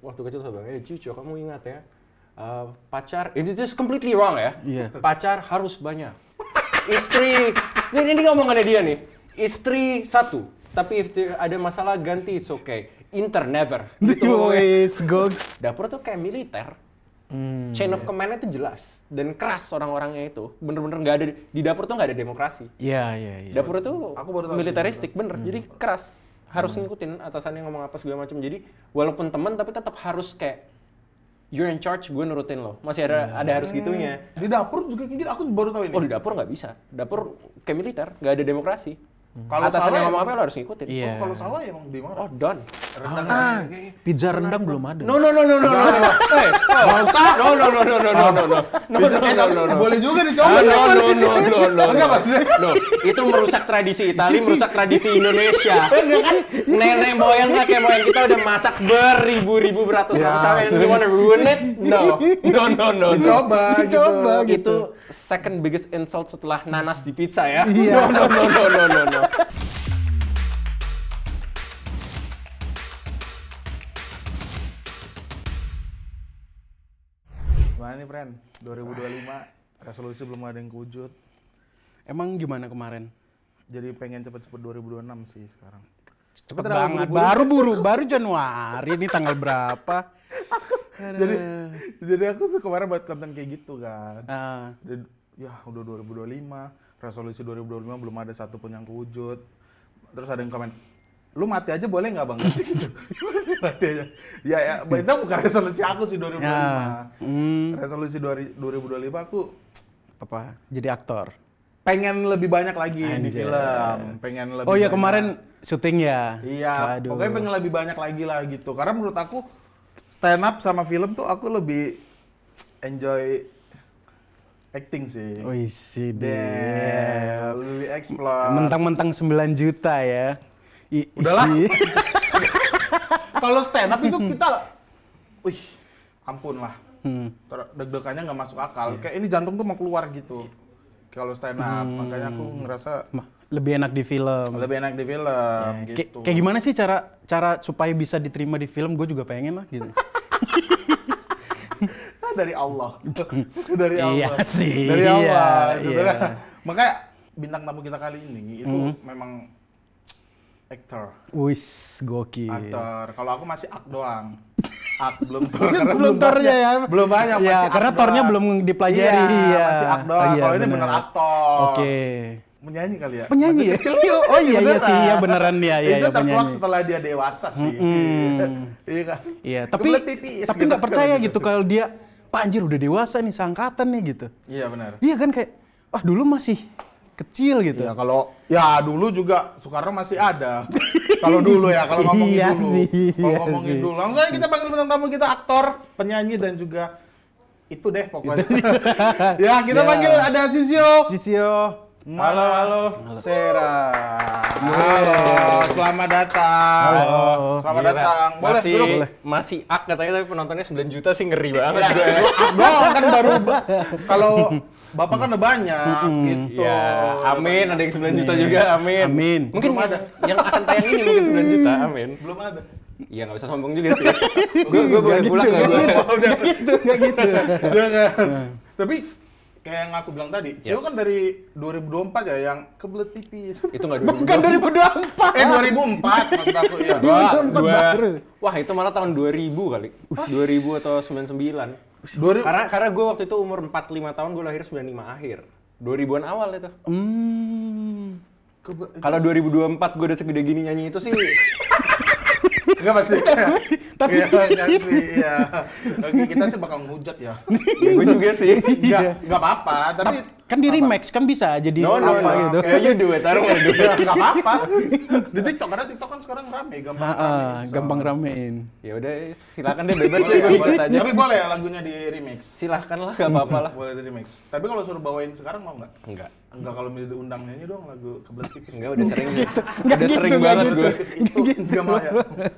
waktu kecil saya bilang, Cico kamu ingat ya, pacar, ini just completely wrong ya, pacar harus banyak. Istri, ini ngomongannya dia nih, istri 1, tapi if ada masalah ganti it's okay. Inter never. Gitu. Dapur tuh kayak militer. Chain of command-nya itu jelas dan keras orang-orangnya itu. Bener-bener nggak ada di dapur tuh nggak ada demokrasi. Iya. Dapur itu militeristik bener. Jadi keras. Harus ngikutin atasannya ngomong apa segala macam. Jadi walaupun teman tapi tetap harus kayak you're in charge, gue nurutin lo. Masih ada harus gitunya. Di dapur juga kayak gitu. Aku baru tahu ini. Oh, di dapur nggak bisa. Dapur kayak militer, nggak ada demokrasi. Kalau atasannya salah ngomong apa lo harus ngikutin. Iya. Kalau salah ya emang dimarah. Oh, done. Rendang Pizza rendang belum ada. No. Hey, no. Boleh juga dicoba. No. Enggak maksudnya. No, itu merusak tradisi Italia, merusak tradisi Indonesia. Enggak kan? Nenek moyang kakek moyang kita udah masak beribu-ribu beratus-ratus tahun. You wanna ruin it? No. Dicoba gitu. Itu second biggest insult setelah nanas di pizza ya. No. Gimana nih, friend? 2025 resolusi belum ada yang kewujud. Emang gimana kemarin? Jadi pengen cepet-cepet 2026 sih sekarang. Cepet banget. Baru Januari ini tanggal berapa? Jadi aku tuh kemarin buat konten kayak gitu kan. Ya udah 2025, resolusi 2025 belum ada satupun yang kewujud. Terus ada yang komen, lu mati aja boleh nggak bang? Gitu. Mati aja. Ya, itu bukan resolusi aku sih 2025. Resolusi 2025 aku apa? Jadi aktor. Pengen lebih banyak lagi di film. Pengen lebih. Oh iya banyak. kemarin syuting ya. Iya. Pokoknya pengen lebih banyak lagi lah gitu. Karena menurut aku stand up sama film tuh aku lebih enjoy acting sih. Oh isi deh. Lebih explore. Mentang-mentang 9 juta ya. Udahlah. Kalau stand up itu kita, ampun lah. Deg-degannya nggak masuk akal. Kayak ini jantung tuh mau keluar gitu. Kalau stand up, makanya aku ngerasa lebih enak di film. Lebih enak di film. Gitu. Kayak gimana sih cara supaya bisa diterima di film? Gue juga pengen lah gitu. Dari Allah. Dari Allah. Iya sih. Dari Allah. Iya. Makanya bintang tamu kita kali ini itu memang aktor. Wis, gokil. Aktor. Kalau aku masih ak doang. Ak belum tor. Belum tornya ya. Belum banyak ya, masih karena ak tornya doang. belum dipelajari. Iya, masih ak doang. Iya, kalau ini bener aktor. Oke. Menyanyi kali ya? Penyanyi ya? Oh iya sih, ya beneran ya. Itu terkuak penyanyi. setelah dia dewasa sih. Iya kan? Iya, tapi nggak percaya gitu kalau dia, Pak anjir udah dewasa nih, seangkatan nih gitu. Iya benar. Iya kan kayak, dulu masih kecil gitu. Ya kalau dulu juga Soekarno masih ada. Kalau dulu ya, kalau ngomongin Iya dulu. sih, Kalau iya ngomongin sih. dulu. Langsung aja kita panggil bintang tamu kita aktor, penyanyi dan juga itu deh pokoknya. Ya, kita panggil ada Sisio. Halo. Sera. Halo, selamat datang. Selamat datang. Boleh duduk. Masih ak katanya tapi penontonnya 9 juta sih ngeri banget. Doang kan baru. Kalau Bapak kan udah banyak gitu. Ya, amin. Ada yang 9 juta juga, amin. Amin. Mungkin Belum ada. yang akan tayang ini mungkin 9 juta, amin. Belum ada. Iya, nggak usah sombong juga sih. Gue boleh pulang nggak gue? Nggak gitu. Tapi kayak yang aku bilang tadi, Cio kan dari 2024 ya yang kebelet pipis. Itu nggak 2024. Bukan 2024. 2004 maksud aku ya. baru. Wah, itu malah tahun 2000 kali. 2000 atau 99. Karena gue waktu itu umur 45 tahun, gue lahir 95 akhir. 2000-an awal itu. Kalau 2024 gue udah segede gini nyanyi itu sih. Enggak pasti. Tapi enggak sih, iya. Oke, kita sih bakal ngehujat ya. Ya, gue juga sih. Enggak apa-apa, tapi kan di remix kan bisa jadi No, gitu. Kayak you do it, I don't wanna do it. enggak apa-apa. Di TikTok karena TikTok kan sekarang rame, gampang rame. Gampang ramein. Ya udah, silakan deh bebas deh gue ikut aja. Tapi boleh ya lagunya di remix. Silahkan lah, gak apa-apa lah. Boleh di remix. Tapi kalau suruh bawain sekarang mau nggak? Enggak. Enggak, kalau mau diundang nyanyi dong lagu kebelet pipis. Enggak, udah sering. Nggak Udah gitu, sering nggak banget gitu. gue. Itu enggak mau ya.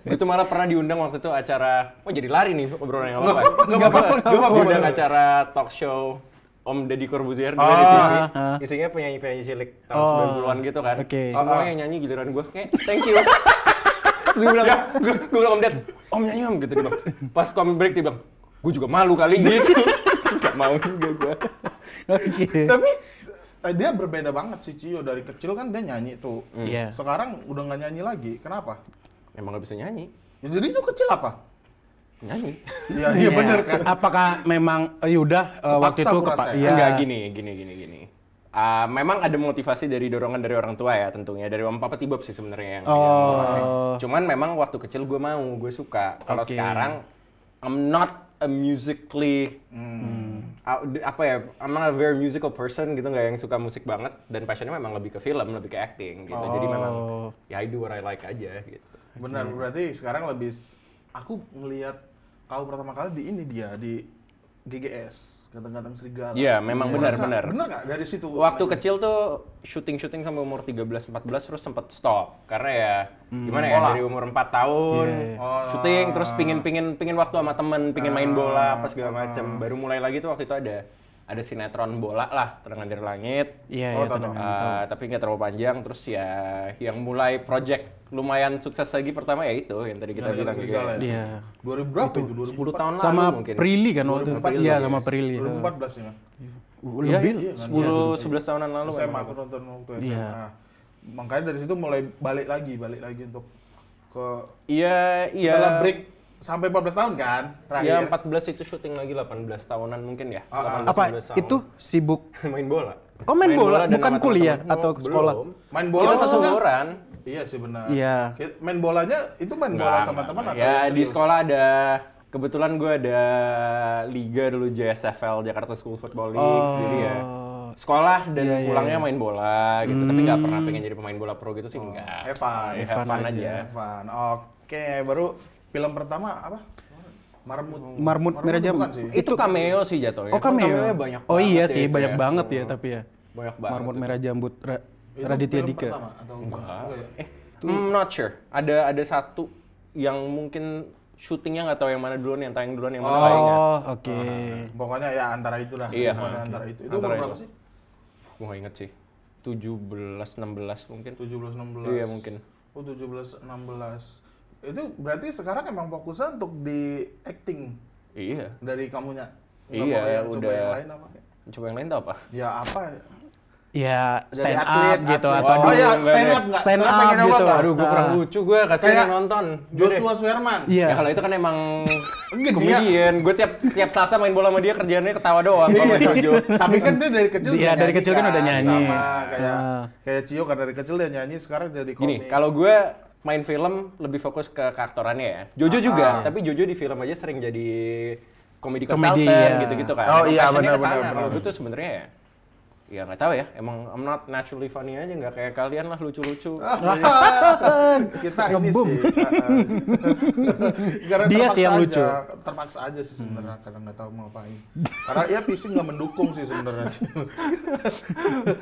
Gue tuh malah pernah diundang waktu itu acara, jadi lari nih obrolan yang Nggak apa-apa. Diundang acara talk show Om Deddy Corbuzier di TV. Isinya penyanyi-penyanyi cilik tahun 90-an gitu kan. Oke. Semua yang nyanyi giliran gue kayak thank you. Terus gue bilang, gue bilang, Om Dad, Om nyanyi Om, gitu. Dia bilang, pas coming break dia bilang, gue juga malu kali gitu. Gak mau juga gue. Tapi dia berbeda banget sih Cio, dari kecil kan dia nyanyi tuh. Sekarang udah nggak nyanyi lagi, kenapa? Emang gak bisa nyanyi. Ya, jadi itu kecil apa? Nyanyi. Iya benar kan. Apakah memang yaudah waktu itu Enggak, gini. Memang ada motivasi dari dorongan dari orang tua ya tentunya, dari Om Papa Tibob sih sebenarnya yang mulai. Cuman memang waktu kecil gue suka. Kalau sekarang I'm not a musically I'm not a very musical person gitu, nggak yang suka musik banget, dan passionnya memang lebih ke film, lebih ke acting gitu. Jadi memang ya I do what I like aja gitu. Benar, berarti sekarang lebih aku ngelihat kau pertama kali di GGS, Ganteng-Ganteng Serigala. Iya, memang benar. Benar nggak dari situ? Waktu kecil tuh syuting sampai umur 13-14 terus sempat stop karena ya gimana ya, dari umur 4 tahun syuting terus pingin waktu sama temen, pingin main bola apa segala macam. Baru mulai lagi tuh waktu itu ada sinetron bola lah, Tendangan dari Langit. Tapi nggak terlalu panjang. Terus ya yang mulai project lumayan sukses lagi pertama ya itu yang tadi kita bilang gitu. Iya. 2000 berapa itu? 10 tahun sama lalu mungkin. Prilly kan waktu itu. Iya, sama Prilly. 2014 ya. Lebih 10-11 tahunan lalu. SMA aku nonton waktu SMA. Makanya dari situ mulai balik lagi untuk ke setelah break sampai 14 tahun kan terakhir. Ya 14 itu syuting lagi 18 tahunan mungkin ya. 18, apa itu sibuk main bola? Oh, main bola bukan kuliah atau sekolah. Main bola kita keseluruhan. Iya sih benar. Iya. Main bolanya itu bola sama teman atau ya di sekolah kebetulan gue ada liga dulu, JSFL, Jakarta School Football League. Jadi ya sekolah dan pulangnya main bola gitu. Tapi nggak pernah pengen jadi pemain bola pro gitu sih, enggak. Have fun aja. Oke, baru film pertama apa? Marmut Merah Jambu. Itu cameo sih jatuhnya. Oh, cameo. Banyak oh iya banget sih, ya, banyak banget ya tapi ya. Banyak banget. Marmut Merah Jambu Raditya Dika. Not sure. Ada satu yang mungkin syutingnya nggak tahu yang mana duluan, yang tayang duluan, yang mana tayangnya. Oke. Pokoknya ya antara itu dah. Iya. Antara itu. Itu umur berapa sih? Gue nggak inget sih. 17-16 mungkin. 17-16. Iya mungkin. Oh 17-16. Itu berarti sekarang emang fokusnya untuk di acting. Iya. Dari kamunya. Iya, udah. Coba yang lain apa? Coba yang lain tuh apa? Ya apa? Ya stand atlet, up gitu atlet. atau stand up nggak? Stand up gitu. Aduh, gue kurang lucu gue kasih yang nonton. Joshua Suherman. Iya. Ya kalau itu kan emang komedian. Gue tiap Selasa main bola sama dia, kerjaannya ketawa doang. Tapi kan dia dari kecil. Iya, dari kecil kan udah nyanyi. Sama kayak Cio kan dari kecil dia nyanyi, sekarang jadi komik. Gini, kalau gue main film lebih fokus ke aktorannya ya. Jojo juga, tapi Jojo di film aja sering jadi komedi consultant gitu-gitu kan. Oh iya, benar. Kalau gue tuh sebenarnya ya nggak tahu ya, emang I'm not naturally funny aja, nggak kayak kalian lah lucu-lucu. Kita ini sih. Dia sih yang lucu. Terpaksa aja sih sebenarnya, karena nggak tahu mau ngapain. Karena ya PC nggak mendukung sih sebenarnya.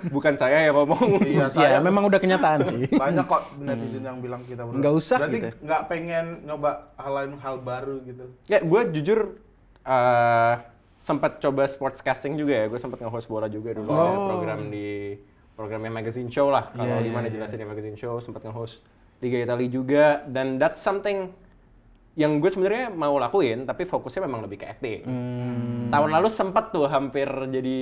Bukan saya ya ngomong. Iya, saya memang udah kenyataan sih. Banyak kok netizen yang bilang kita nggak usah. Berarti gitu. Nggak pengen nyoba hal baru gitu. Ya, gue jujur sempat coba sportscasting juga ya. Gue sempat nge-host bola juga dulu. Ada programnya Magazine Show lah. Kalau gimana jelasin di Magazine Show, sempat nge-host Liga Italia juga. Dan that's something yang gue sebenarnya mau lakuin, tapi fokusnya memang lebih ke acting. Tahun lalu sempat tuh hampir jadi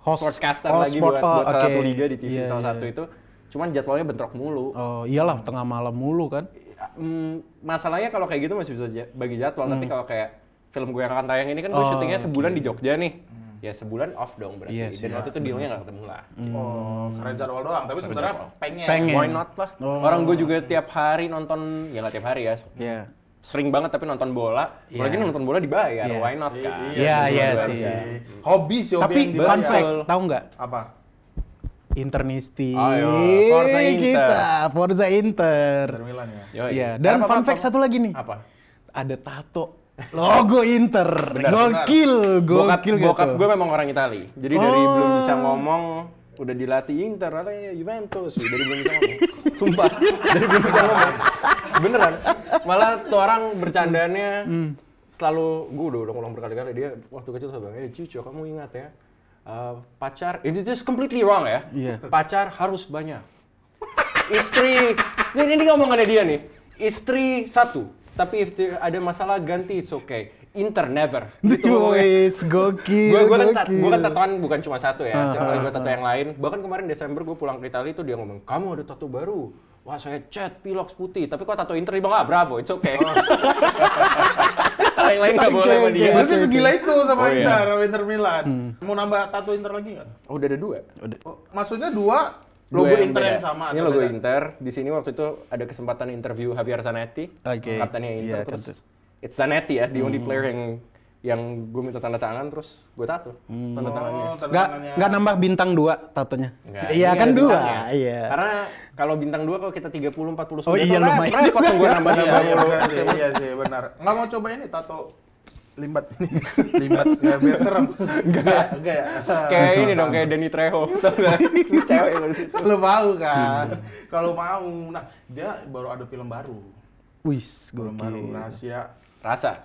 sportscaster lagi buat salah satu liga di TV salah satu itu. Cuman jadwalnya bentrok mulu. Oh iyalah, tengah malam mulu kan. Masalahnya kalau kayak gitu masih bisa bagi jadwal, tapi kalau kayak film gue yang akan tayang ini kan gue syutingnya sebulan di Jogja nih. Ya sebulan off dong berarti. Dan waktu itu dealnya nggak ketemu lah. Karena jadwal doang, tapi sebenarnya pengen. Why not lah. Orang gue juga tiap hari nonton, ya nggak tiap hari ya. Sering banget tapi nonton bola. Apalagi nonton bola dibayar, why not kan. Iya sih. Hobi sih, tapi fun fact, tahu nggak? Apa? Internisti. Forza Inter. Kita, Forza Inter. Dari Milan ya. Iya, dan fun fact satu lagi nih. Apa? Ada tato logo Inter. Gokil. Bokap gue memang orang Itali. Jadi dari belum bisa ngomong udah dilatih Inter, Juventus, dari belum bisa ngomong. Sumpah, dari belum bisa ngomong. Beneran. Malah tuh orang bercandanya selalu, gue udah ulang berkali-kali, dia waktu kecil selalu bilang, Cico kamu ingat ya, pacar, ini just completely wrong ya. Pacar harus banyak. Istri Ini ngomongannya dia nih. Istri satu, tapi if ada masalah ganti it's okay. Inter never. Gitu Wes, gokil. Gue kan tatoan bukan cuma satu ya. Gue tato yang lain. Bahkan kemarin Desember gue pulang ke Italia itu dia ngomong, kamu ada tato baru. Wah saya cat pilox putih. Tapi kok tato Inter dia bilang, bravo, it's okay. Yang lain nggak boleh sama dia. Berarti segila itu sama Inter Milan. Mau nambah tato Inter lagi nggak? Oh udah ada 2. Oh, maksudnya 2 logo Inter yang sama? Ini logo Inter. Di sini waktu itu ada kesempatan interview Javier Zanetti. Kaptennya Inter. Terus it's Zanetti ya, the only player yang gue minta tanda tangan, terus gue tato tanda tangannya. Nggak nambah bintang 2 tatonya? Iya kan 2. Iya. Karena kalau bintang 2 kalau kita 30, 40, oh iya lumayan juga. Potong gue nambah-nambah. Iya sih, benar. Nggak mau coba ini tato limbat ini. Limbat, nggak biar serem. Enggak ya. Kayak ini dong, kayak Danny Trejo. Cewek yang ada situ. Lo mau kan? Kalau mau. Nah, dia baru ada film baru. Wis, Film baru, Rahasia Rasa.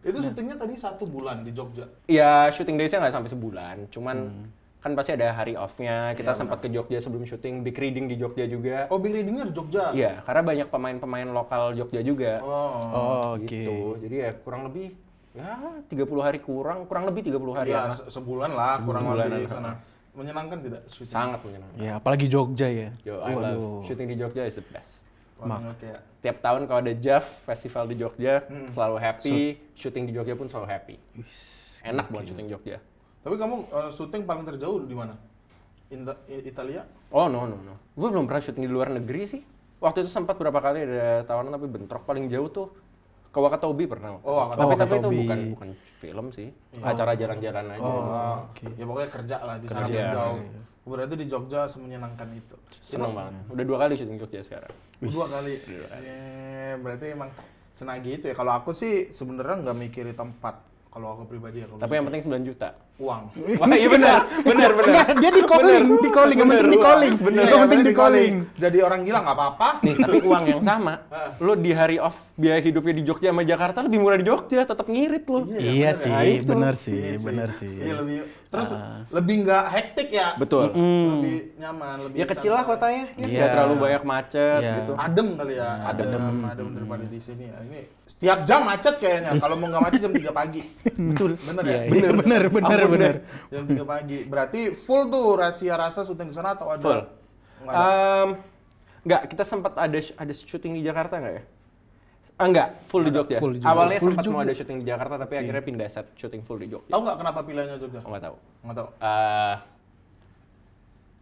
Itu syutingnya tadi 1 bulan di Jogja. Iya, syuting days-nya nggak sampai sebulan. Cuman kan pasti ada hari off-nya. Kita sempat ke Jogja sebelum syuting, big reading di Jogja juga. Oh, big reading-nya di Jogja? Iya, karena banyak pemain-pemain lokal Jogja juga. Oh, oke. Gitu. Jadi ya kurang lebih ya 30 hari kurang lebih 30 hari ya. Sebulan lah, kurang lebih sana. Menyenangkan tidak syuting? Sangat menyenangkan. Ya, apalagi Jogja ya. Yo, I love syuting di Jogja is the best. Kayak Tiap tahun kalau ada JAV festival di Jogja selalu happy, syuting di Jogja pun selalu happy. Enak buat syuting Jogja. Tapi kamu syuting paling terjauh di mana? Italia? Oh no. Gue belum pernah syuting di luar negeri sih. Waktu itu sempat berapa kali ada tawaran tapi bentrok. Paling jauh tuh ke Wakatobi pernah. Tapi itu bukan film sih. Acara jalan-jalan aja. Ya pokoknya kerja lah di sana jauh. Berarti di Jogja semenyenangkan itu. Seneng banget. Udah 2 kali syuting Jogja sekarang. 2 kali. Berarti emang senagi itu ya. Kalau aku sih sebenarnya nggak mikirin tempat. Kalau aku pribadi ya. Tapi yang penting 9 juta. Uang. Wah iya benar. Dia di calling, yang penting di calling. Yang penting di calling. Jadi orang gila nggak apa-apa. Nih, tapi uang yang sama, lo di hari off biaya hidupnya di Jogja sama Jakarta lebih murah di Jogja, tetap ngirit lo. Iya sih, benar sih. Iya lebih. Terus lebih nggak hektik ya. Betul. Lebih nyaman, lebih. Ya kecil lah kotanya. Nggak terlalu banyak macet gitu. Adem kali ya. Adem daripada di sini ya. Ini setiap jam macet kayaknya. Kalau mau nggak macet jam 3 pagi. Betul. Bener ya? Bener. Jam 3 pagi. Berarti full tuh Rahasia Rasa syuting di sana atau ada? Full. Enggak, kita sempat ada syuting di Jakarta nggak ya? Enggak, full di Jogja. Awalnya sempat mau ada syuting di Jakarta tapi akhirnya pindah set syuting full di Jogja. Tahu nggak kenapa pilihannya Jogja? Nggak tahu.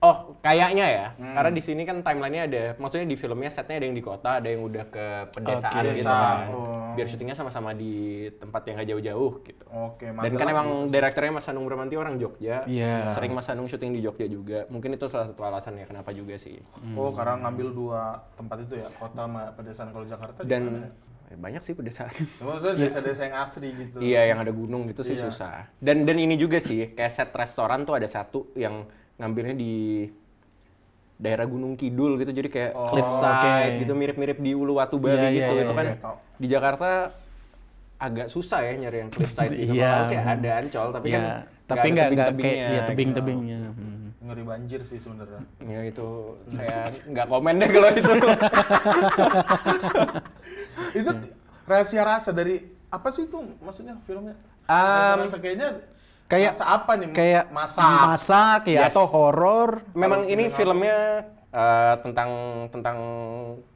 Oh, kayaknya ya. Karena di sini kan timeline-nya ada, maksudnya di filmnya setnya ada yang di kota, ada yang udah ke pedesaan gitu kan. Biar syutingnya sama-sama di tempat yang nggak jauh-jauh gitu. Dan kan emang direkturnya Mas Hanung Bramantio orang Jogja. Sering Mas Hanung syuting di Jogja juga. Mungkin itu salah satu alasannya kenapa juga sih. Oh, karena ngambil 2 tempat itu ya, kota sama pedesaan. Kalau Jakarta dan banyak sih pedesaan. Maksudnya desa-desa yang asli gitu. Iya, yang ada gunung gitu sih susah. Dan ini juga sih, kayak set restoran tuh ada satu yang ngambilnya di daerah Gunung Kidul gitu, jadi kayak cliffside gitu, mirip-mirip di Uluwatu Bali gitu. Itu kan di Jakarta agak susah ya nyari yang cliffside gitu. Kalau sih ada Ancol, tapi kan nggak kayak tebing-tebingnya. Ngeri banjir sih sebenarnya. Ya itu saya nggak komen deh kalau itu. Itu Rahasia Rasa dari apa sih itu maksudnya filmnya? Rahasia Rasa kayaknya kayak apa nih? Kayak masak ya, atau horor. Memang ini filmnya tentang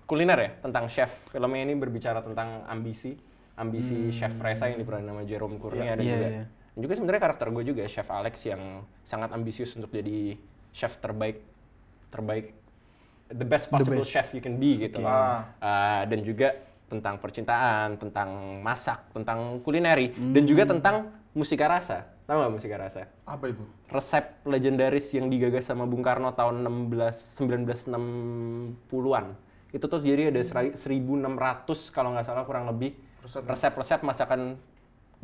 kuliner ya, tentang chef. Filmnya ini berbicara tentang ambisi chef Reza yang diperanin nama Jerome Kurnia dan juga sebenarnya karakter gue juga chef Alex yang sangat ambisius untuk jadi chef terbaik, the best possible chef you can be gitu. Dan juga tentang percintaan, tentang masak, tentang kulineri dan juga tentang musika rasa. Tahu nggak musika rasa? Apa itu? Resep legendaris yang digagas sama Bung Karno tahun 1960-an. Itu tuh jadi ada 1.600 kalau nggak salah kurang lebih resep-resep masakan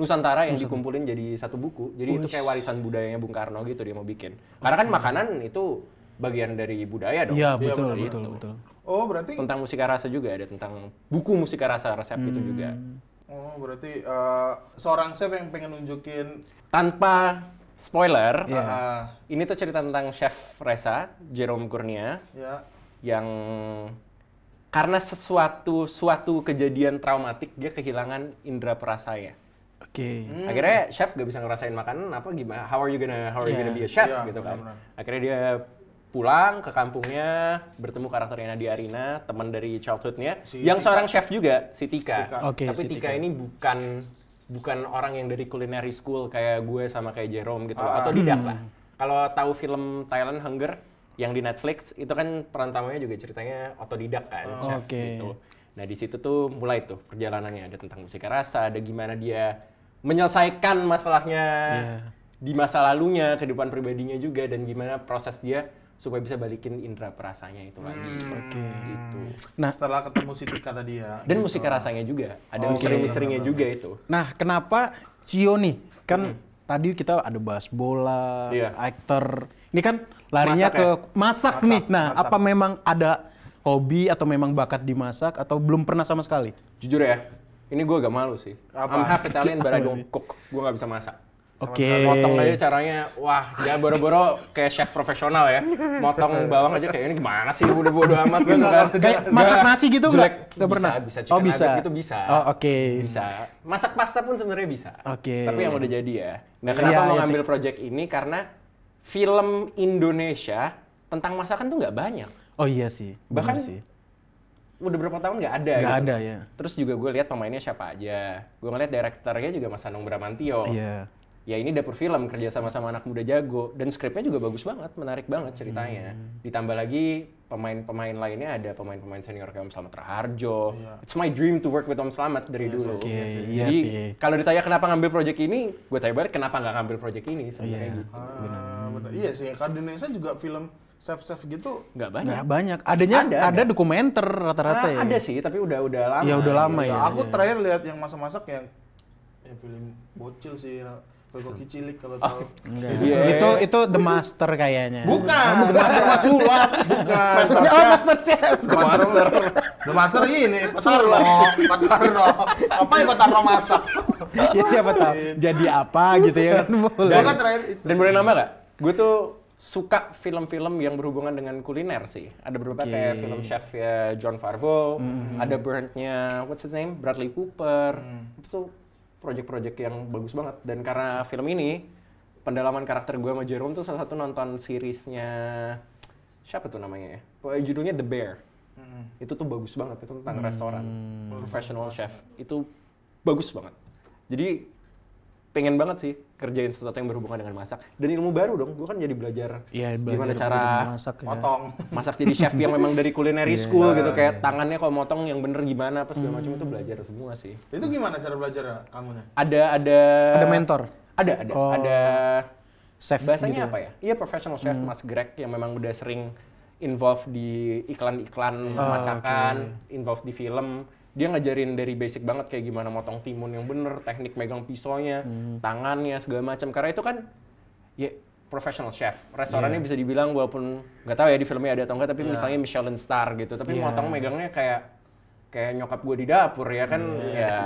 Nusantara yang dikumpulin jadi satu buku. Jadi itu kayak warisan budayanya Bung Karno gitu dia mau bikin. Karena kan makanan itu bagian dari budaya dong. Iya, betul. Oh, berarti tentang musika rasa juga ada, tentang buku musika rasa resep itu juga. Oh, berarti seorang chef yang pengen nunjukin tanpa spoiler. Ini tuh cerita tentang chef Reza, Jerome Kurnia. yang karena suatu kejadian traumatik dia kehilangan indera perasanya. Akhirnya chef gak bisa ngerasain makanan apa gimana? How are you gonna be a chef gitu kan? Akhirnya dia pulang ke kampungnya, bertemu karakternya Nadia Arina, teman dari childhoodnya, yang seorang chef juga, si Tika. Tapi Tika ini bukan orang yang dari culinary school kayak gue sama kayak Jerome gitu, atau tidak lah. Kalau tahu film Thailand Hunger yang di Netflix, itu kan peran utamanya juga ceritanya otodidak kan, chef gitu. Nah di situ tuh mulai tuh perjalanannya, ada tentang musik rasa, ada gimana dia menyelesaikan masalahnya di masa lalunya, kehidupan pribadinya juga, dan gimana proses dia supaya bisa balikin indera perasanya itu lagi. Gitu. Nah, setelah ketemu si Tika tadi ya. Dan musik rasanya juga, ada misteri-misterinya juga itu. Nah, kenapa Cio nih? Kan tadi kita ada bahas bola, aktor. Ini kan larinya masak nih. Nah, apa memang ada hobi atau memang bakat di masak atau belum pernah sama sekali? Jujur ya, ini gue agak malu sih. I'm half Italian but I don't cook. Gue gak bisa masak. Motong aja caranya, wah jangan boro-boro kayak chef profesional ya. Motong bawang aja kayak ini gimana sih, udah bodo amat gitu kan. Kayak masak nasi gitu nggak pernah? Bisa, chicken nugget gitu bisa. Bisa. Masak pasta pun sebenarnya bisa. Tapi yang udah jadi ya. Nah kenapa mau ngambil project ini? Karena film Indonesia tentang masakan tuh nggak banyak. Oh iya sih. Bahkan udah berapa tahun nggak ada. Nggak ada ya. Terus juga gue lihat pemainnya siapa aja. Gue ngeliat direkturnya juga Mas Anung Bramantio. Ya ini dapur film kerja sama anak muda jago, dan skripnya juga bagus banget, menarik banget ceritanya. Ditambah lagi pemain-pemain lainnya, ada pemain-pemain senior kayak Om Slamet Raharjo. It's my dream to work with Om Slamet dari dulu. Jadi kalau ditanya kenapa ngambil project ini, gue tanya balik kenapa nggak ngambil project ini sebenarnya gitu. Benar. Iya sih, kalau di Indonesia juga film chef gitu nggak banyak. Nggak banyak. Ada dokumenter rata-rata ya. Ada sih, tapi udah lama. Ya udah lama ya. Aku terakhir lihat yang masak-masak yang film bocil sih. Koki Cilik kalau tahu. Itu The Master kayaknya. Bukan. The Master Mas Sulap. Bukan. Master Chef. The Master ini. Patarno. Apa yang Patarno masak? Ya siapa tahu. Jadi apa gitu ya kan boleh. Kan terakhir itu. Dan boleh nambah nggak? Gue tuh suka film-film yang berhubungan dengan kuliner sih. Ada beberapa kayak film chef ya John Favreau, ada Burnt-nya what's his name? Bradley Cooper. Itu tuh project-project yang bagus banget, dan karena film ini pendalaman karakter gue sama Jerome tuh salah satu nonton seriesnya siapa tuh namanya ya, judulnya The Bear. Itu tuh bagus banget, itu tentang restoran, professional chef, itu bagus banget. Jadi pengen banget sih kerjain sesuatu yang berhubungan dengan masak, dan ilmu baru dong. Gue kan jadi belajar gimana cara masak jadi chef yang memang dari culinary school gitu, kayak tangannya kalau motong yang bener gimana apa segala macam, itu belajar semua sih. Itu gimana cara belajar kamunya? Ada mentor. Ada chef bahasanya gitu apa ya? Iya, professional chef Mas Greg yang memang udah sering involve di iklan-iklan masakan, involve di film. Dia ngajarin dari basic banget kayak gimana motong timun yang bener, teknik megang pisaunya, tangannya segala macam. Karena itu kan ya professional chef. Restorannya bisa dibilang walaupun nggak tahu ya di filmnya ada atau enggak, tapi misalnya Michelin star gitu. Tapi motong megangnya kayak nyokap gue di dapur ya kan. Ya.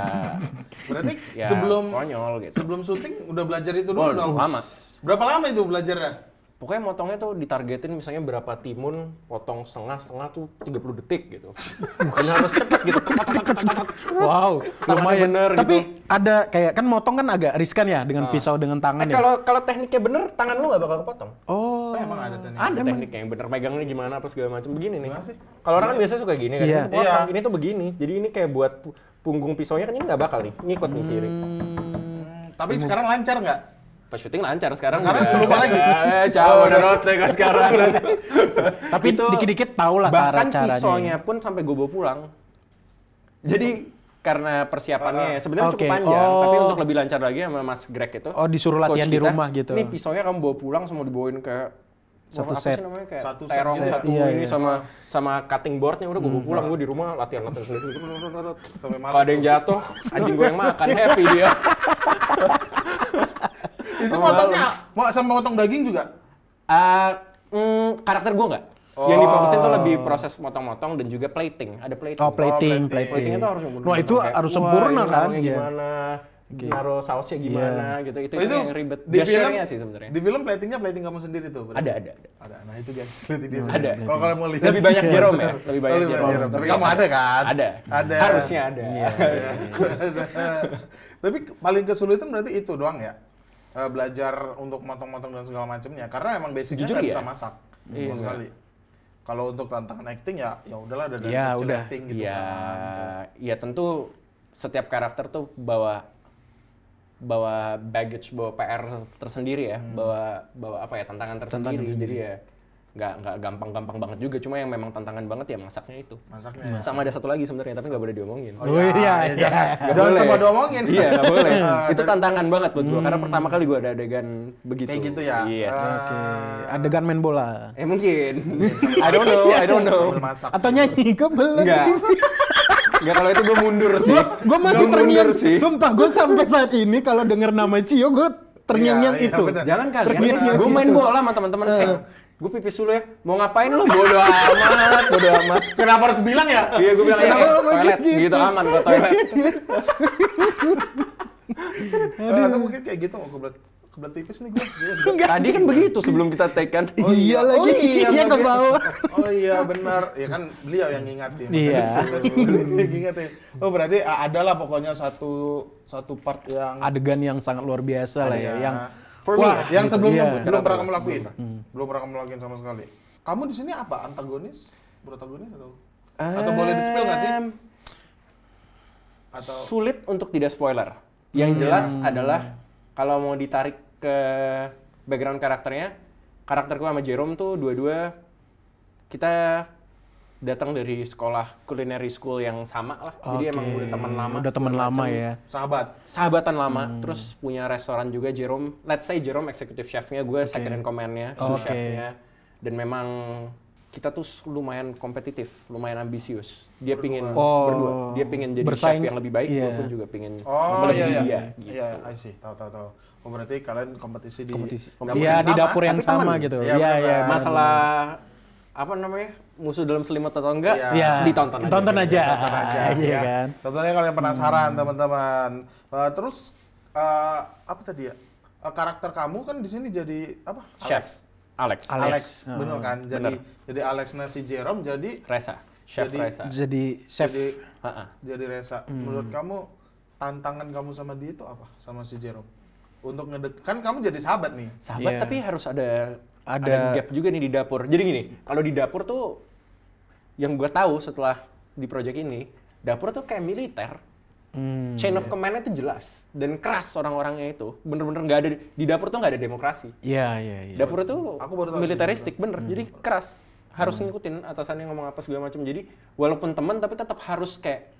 Berarti ya, sebelum konyol gitu. Sebelum syuting udah belajar itu dulu dong. Lama. Berapa lama itu belajarnya? Pokoknya motongnya tuh ditargetin misalnya berapa timun, potong setengah tuh 30 detik gitu. Dan harus cepet gitu. Wow, lumayan. Bener, tapi gitu. ada kayak kan motong kan agak riskan ya dengan pisau dengan tangan ya. Kalau tekniknya bener, tangan lu nggak bakal kepotong. Emang ada teknik. Ada tekniknya yang bener, megangnya gimana apa segala macam. Begini nih. Kalau orang kan biasanya suka gini kan. Ini tuh begini. Jadi ini kayak buat punggung pisaunya kan ini nggak bakal nih ngikut nih kiri. Tapi sekarang lancar nggak? Pas syuting lancar, sekarang belum lagi. Jauh udah rote ke sekarang. Tapi dikit-dikit tau lah cara caranya. Bahkan pisaunya pun sampai gue bawa pulang. Jadi karena persiapannya sebenarnya cukup panjang, tapi untuk lebih lancar lagi sama Mas Greg itu. Disuruh latihan di rumah gitu. Nih pisaunya kamu bawa pulang semua dibawain ke satu set. Satu terong set. satu ini sama cutting boardnya udah gue bawa pulang, gue di rumah latihan sendiri. Kalau ada yang jatuh, anjing gue yang makan, happy dia. Itu potongnya sama potong daging juga? Karakter gue nggak. Yang difokusin tuh lebih proses motong-motong dan juga plating. Ada plating. Plating. Platingnya tuh harus Wah, itu harus sempurna kan? Gimana? naruh sausnya gimana gitu. Itu yang ribet. Di gesture-nya sih sebenarnya. Di film platingnya plating kamu sendiri tuh. Berarti? Ada. Nah itu guys, plating dia Ada. Kalau kalian mau lihat Lebih banyak Jerome ya. Lebih banyak Jerome. Tapi kamu ada kan? Ada. Harusnya ada. Iya. Tapi paling kesulitan berarti itu doang ya. Belajar untuk motong-motong dan segala macamnya. Karena emang basicnya nggak bisa masak. Sama sekali. Kalau untuk tantangan acting ya udahlah ada dari kecil acting gitu kan. Ya tentu setiap karakter tuh bawa baggage, bawa PR tersendiri ya, bawa apa ya, tantangan tersendiri. Jadi ya nggak gampang-gampang banget juga, cuma yang memang tantangan banget ya masaknya itu. Sama ada satu lagi sebenarnya, tapi nggak boleh diomongin. Jangan semua diomongin. Iya, nggak boleh. Itu tantangan banget buat gua, karena pertama kali gua ada adegan begitu. Kayak gitu ya? Yes. Oke. Adegan main bola. Mungkin. I don't know. Atau nyanyi, kebelet. Enggak, kalau itu gue mundur sih. Gue masih terngiang sih. Sumpah, gue sampai saat ini kalau denger nama Cio, gue terngiang-ngiang itu. Jangan kali. Gue main bola sama teman-teman. Gue pipis dulu ya. Mau ngapain lu? Bodo amat. Kenapa harus bilang ya? Iya, gue bilang ya, toilet. Gitu aman gue toilet. Atau mungkin kayak gitu mau kebelet pipis nih gue. Tadi kan begitu sebelum kita take kan. Iya lagi. Iya ke bawah. Oh iya benar. Ya kan beliau yang ngingatin. Iya. Ngingatin. Oh berarti adalah pokoknya satu part yang adegan yang sangat luar biasa lah ya. Yang yang sebelumnya belum pernah kamu lakuin. Belum pernah kamu lakuin sama sekali. Kamu di sini apa? Antagonis? Protagonis atau boleh di-spill nggak sih? Atau sulit untuk tidak spoiler. Yang jelas adalah kalau mau ditarik ke background karakternya, karakterku sama Jerome tuh dua-dua kita datang dari sekolah culinary school yang sama lah. Jadi emang udah teman lama. Udah teman lama ya. Sahabatan lama. Terus punya restoran juga Jerome. Let's say Jerome executive chef-nya, gue second in command-nya, sous chef-nya. Dan memang kita tuh lumayan kompetitif, lumayan ambisius. Dia pingin berdua, dia pingin jadi chef yang lebih baik, gue pun juga pingin melebihi dia. Iya, I see. Tahu. Oh berarti kalian kompetisi. Iya, di dapur yang sama gitu. Iya. Masalah apa namanya, musuh dalam selimut atau enggak, ditonton aja. Iya kan. Tentunya kalian penasaran teman-teman. Terus apa tadi ya? Karakter kamu kan di sini jadi apa? Alex. Bener kan? Jadi Alexnya si Jerome jadi Reza. Chef Reza. Jadi chef. Jadi Reza. Menurut kamu tantangan kamu sama dia itu apa? Sama si Jerome? Untuk kan kamu jadi sahabat nih. Sahabat tapi harus ada gap juga nih di dapur. Jadi gini, kalau di dapur tuh yang gue tahu setelah di project ini, dapur tuh kayak militer. Chain of command-nya tuh jelas dan keras orang-orangnya itu. Bener-bener nggak ada di dapur tuh nggak ada demokrasi. Iya. Dapur itu militeristik bener. Jadi keras. Harus ngikutin atasannya ngomong apa segala macam. Jadi walaupun teman tapi tetap harus kayak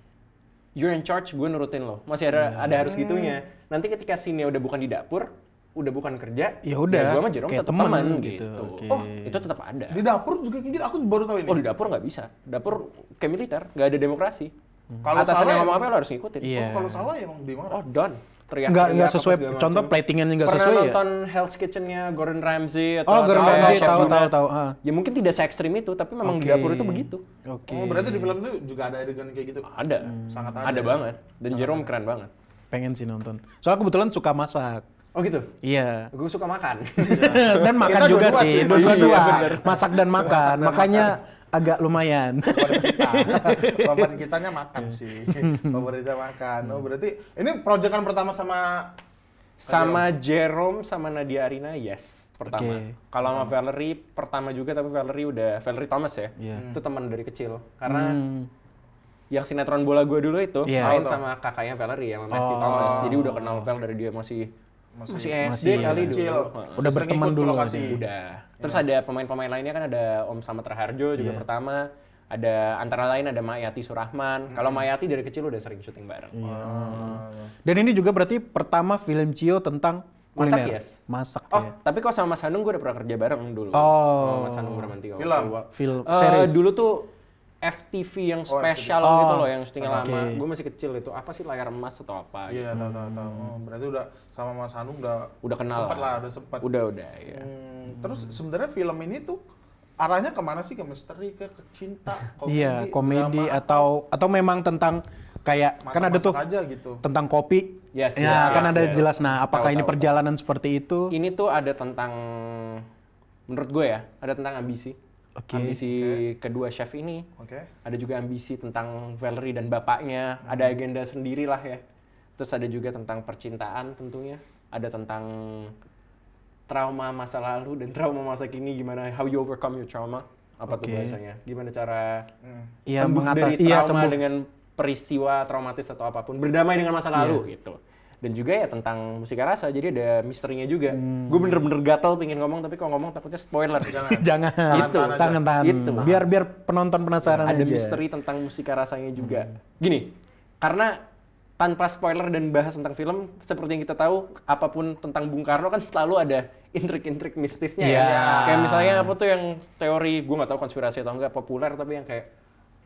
you're in charge, gue nurutin lo. Masih ada harus gitunya. Nanti ketika scene-nya udah bukan di dapur, udah bukan kerja, ya udah. Gue sama Jerome tetap teman gitu. Okay. Oh, itu tetap ada. Di dapur juga kayak gitu. Aku baru tahu ini. Oh, di dapur nggak bisa. Dapur kayak militer, nggak ada demokrasi. Kalau atasannya ngomong apa lo harus ngikutin. Kalau salah ya emang dimarah. Oh, done. Nggak sesuai, contoh platingan nggak sesuai ya? Pernah nonton Hell's Kitchen-nya Gordon Ramsay atau Gordon Ramsay, tahu. Ya mungkin tidak se-ekstrim itu, tapi memang di dapur itu begitu. Oh, berarti di film itu juga ada adegan kayak gitu? Ada. Sangat ada. Ada banget. Dan Jerome keren banget. Pengen sih nonton. Soalnya kebetulan suka masak. Oh gitu? Iya. Gue suka makan. Dan makan juga sih. Dua-dua. Masak dan makan. Makanya agak lumayan. Favorit kitanya makan sih. Favoritnya makan. Oh berarti ini proyekan pertama sama Jerome sama Nadia Arina, yes. Pertama. Kalau sama Valerie pertama juga, tapi Valerie Thomas ya. Itu teman dari kecil. Karena yang sinetron bola gue dulu itu main sama kakaknya Valerie yang Matthew Thomas. Jadi udah kenal Val dari dia masih SD kali dulu. Udah berteman dulu. Udah. Terus ada pemain-pemain lainnya kan, ada Om Samad Raharjo juga pertama. Ada antara lain ada Mayati Surahman. Kalau Mayati dari kecil udah sering syuting bareng. Dan ini juga berarti pertama film Cio tentang kuliner. Masak, tapi kok sama Mas Hanung gue udah pernah kerja bareng dulu. Mas Hanung Bramantio. Film series. Dulu tuh FTV yang spesial gitu loh, yang syutingnya lama. Gue masih kecil itu. Apa sih, Layar Emas atau apa? Iya, tahu. Berarti udah sama Mas Hanung udah kenal. Sempat. Udah, ya. Terus sebenarnya film ini tuh arahnya kemana sih? Ke misteri, ke cinta, komedi? Iya, komedi atau memang tentang kayak kan ada tuh aja gitu. tentang kopi. Yes, kan ada jelas. Nah, apakah ini perjalanan seperti itu? Ini tuh ada tentang, menurut gue ya, ada tentang ambisi. Ambisi kedua chef ini. Ada juga ambisi tentang Valerie dan bapaknya. Ada agenda sendiri lah ya. Terus ada juga tentang percintaan tentunya. Ada tentang trauma masa lalu dan trauma masa kini, gimana how you overcome your trauma. Apa tuh bahasanya? Gimana cara sembuh dari trauma dengan peristiwa traumatis atau apapun. Berdamai dengan masa lalu gitu. Dan juga ya tentang Musika Rasa, jadi ada misterinya juga. Gue bener-bener gatel pengen ngomong, tapi kalau ngomong takutnya spoiler. Jangan. Itu, tangan. Gitu. Biar penonton penasaran aja. Ada misteri tentang Musika Rasanya juga. Gini, karena tanpa spoiler dan bahas tentang film, seperti yang kita tahu, apapun tentang Bung Karno kan selalu ada intrik-intrik mistisnya ya. Kayak misalnya apa tuh yang teori, gue nggak tahu konspirasi atau enggak, populer, tapi yang kayak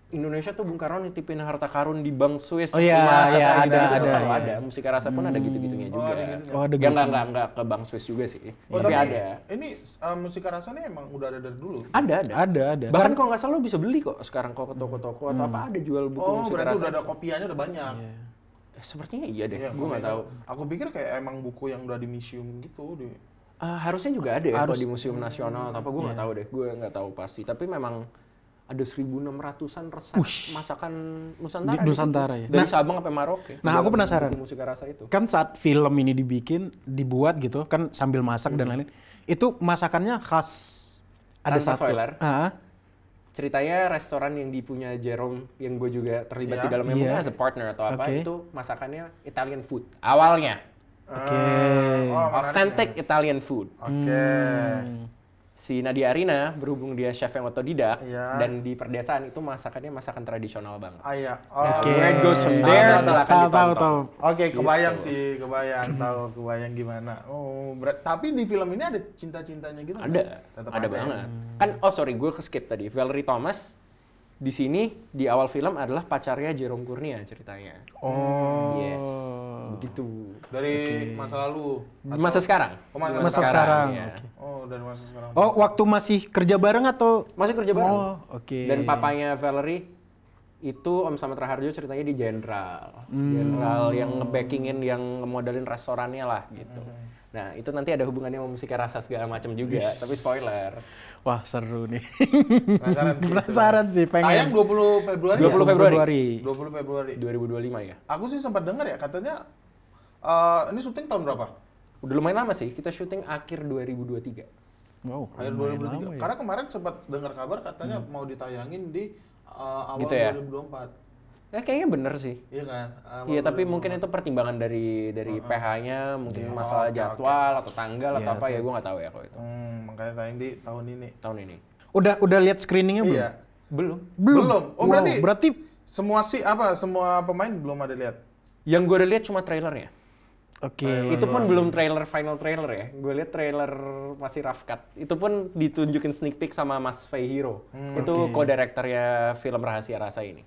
Indonesia tuh Bung Karno nitipin harta karun di Bank Swiss. Ada. Ada. Musika Rasa pun ada gitu-gitunya juga. Enggak ke Bank Swiss juga sih. Tapi ada. Ini Musika Rasa ini emang udah ada dari dulu? Ada. Bahkan kalau nggak salah lo bisa beli kok sekarang kalau ke toko-toko atau apa, ada jual buku Musika Rasa. Berarti udah ada kopiannya udah banyak. Sepertinya iya deh, gue nggak tahu. Aku pikir kayak emang buku yang udah di museum gitu. Harusnya juga ada ya kalau di Museum Nasional atau apa, gue nggak tahu deh. Gue nggak tahu pasti. Tapi memang ada 1.600-an resep masakan Nusantara. Nusantara ya. Dari Sabang sampai Merauke. Nah, aku penasaran. Musika Rasa itu. Kan saat film ini dibuat gitu, kan sambil masak dan lain-lain. Itu masakannya khas. Ada satu. Spoiler. Ceritanya restoran yang dipunya Jerome, yang gue juga terlibat di dalamnya, mungkin as a partner atau apa, itu masakannya Italian food. Awalnya. Authentic Italian food. Si Nadia Arina, berhubung dia chef yang otodidak, dan di perdesaan itu masakannya masakan tradisional banget. Where it goes from there, silakan ditonton. Tahu. Kebayang sih, kebayang gimana. Tapi di film ini ada cinta-cintanya gitu? Ada banget. Kan, gue ke-skip tadi. Valerie Thomas di sini di awal film adalah pacarnya Jerome Kurnia ceritanya. Yes. Begitu. Dari masa lalu? Masa sekarang. Masa sekarang. Ya. Dari masa sekarang. Waktu masih kerja bareng atau? Masih kerja bareng. Dan papanya Valerie itu Om Samad Raharjo ceritanya di Jenderal. Jenderal yang nge-backingin, yang nge-modalin restorannya lah gitu. Nah, itu nanti ada hubungannya sama Musika Rasa segala macam juga, tapi spoiler. Wah, seru nih. Penasaran sih, pengen. Tayang 20 Februari. 20 Februari 2025 ya. Aku sih sempat dengar ya, katanya ini syuting tahun berapa? Udah lumayan lama sih, kita syuting akhir 2023. Wow, akhir 2023. Karena kemarin sempat dengar kabar katanya mau ditayangin di awal gitu ya? 2024. Ya kayaknya bener sih. Iya kan? Iya, tapi mungkin itu pertimbangan dari PH-nya, mungkin masalah jadwal atau tanggal atau apa ya, gue nggak tahu ya kalau itu. Makanya tayang di tahun ini. Udah lihat screeningnya belum? Iya. Belum. Oh, berarti semua pemain belum ada lihat. Yang gue udah lihat cuma trailernya. Itu pun belum final trailer ya. Gue lihat trailer masih rough cut. Itu pun ditunjukin sneak peek sama Mas Feihiro. Itu co-directornya film Rahasia Rasa ini.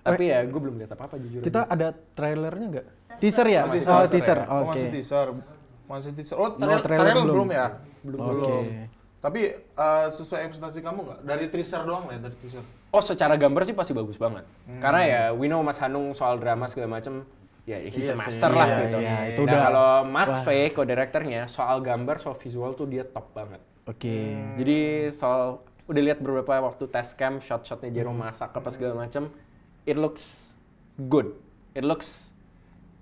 Tapi ya gue belum lihat apa-apa jujur. Kita ada trailernya nggak? Teaser ya? Teaser. Masih teaser. Trailer belum ya? Belum. Tapi sesuai ekspektasi kamu nggak? Dari teaser doang lah, dari teaser. Secara gambar sih pasti bagus banget. Karena ya we know Mas Hanung soal drama segala macam, ya he's a master lah gitu. Itu udah. Kalau Mas Fei, co-directornya, soal gambar, soal visual tuh dia top banget. Jadi udah lihat beberapa waktu test cam, shot-shotnya Jerome masak apa segala macam. It looks good. It looks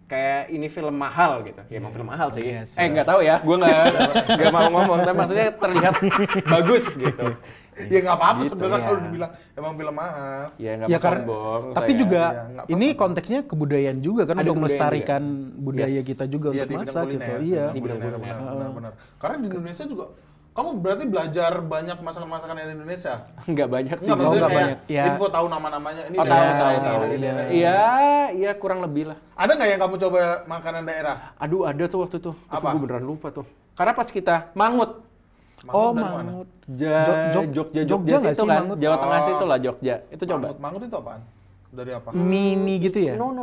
kayak ini film mahal gitu. Ya emang film mahal sih. Nggak tahu ya. Gue nggak mau ngomong. Tapi maksudnya terlihat bagus gitu. Ya nggak apa-apa sebenarnya kalau dibilang emang film mahal. Ya nggak mau sombong. Tapi juga ini konteksnya kebudayaan juga kan, untuk melestarikan budaya kita juga untuk masak gitu. Iya. Benar. Karena di Indonesia juga. Kamu berarti belajar banyak masakan-masakan dari Indonesia? Nggak banyak sih. Nggak banyak. Info tahu nama-namanya ini. Tahu. Iya, kurang lebih lah. Ada nggak yang kamu coba makanan daerah? Aduh, ada tuh waktu itu. Apa? Gue beneran lupa tuh. Karena pas kita Mangut. Mangut. Jogja itu kan. Jawa Tengah situ lah Jogja. Itu coba. Mangut itu apaan? Dari apa? Mie gitu ya? No.